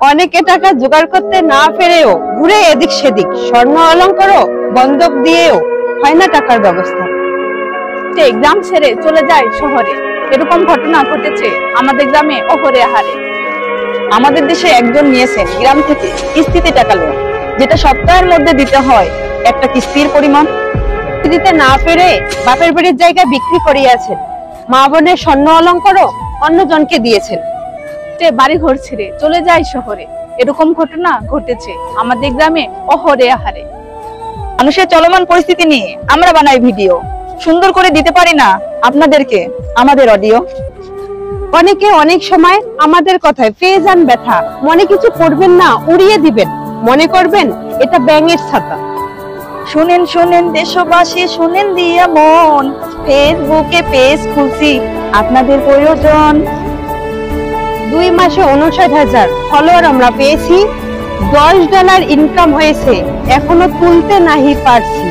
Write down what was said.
অনেকে টাকা জোগাড় করতে না পেরেও ঘুরে এদিক সেদিক স্বর্ণ অলংকারও বন্ধক দিয়েও হয় না টাকার ব্যবস্থা। গ্রাম ছেড়ে চলে যায় শহরে, এরকম ঘটনা ঘটেছে আমাদের গ্রামে অহরে আহারে। আমাদের দেশে একজন নিয়েছেন গ্রাম থেকে কিস্তিতে টাকা লোন, যেটা সপ্তাহের মধ্যে দিতে হয় একটা কিস্তির পরিমাণ। দিতে না পেরে বাপের বাড়ির জায়গা বিক্রি করিয়াছেন, মা বোনের স্বর্ণ অলংকারও অন্যজনকে দিয়েছেন। বাড়ি ঘর ছেড়ে চলে যায় শহরে, এরকম ঘটনা ঘটেছে আমাদের গ্রামে অহরে আহারে। মানুষের চলমান পরিস্থিতি নিয়ে আমরা বানাই ভিডিও, সুন্দর করে দিতে পারি না আপনাদেরকে আমাদের অডিও। অনেকে অনেক সময় আমাদের কথায় পেয়ে যান ব্যথা, মনে কিছু করবেন না, উড়িয়ে দিবেন, মনে করবেন এটা ব্যাঙের ছাতা। শুনেন শুনেন দেশবাসী, শুনেন দিয়া মন, ফেসবুকে পেজ খুলছি আপনাদের প্রয়োজন। 2 মাসে 59,000 ফলোয়ার আমরা পেয়েছি, $10 ইনকাম হয়েছে, এখনো তুলতে নাহি পারছি।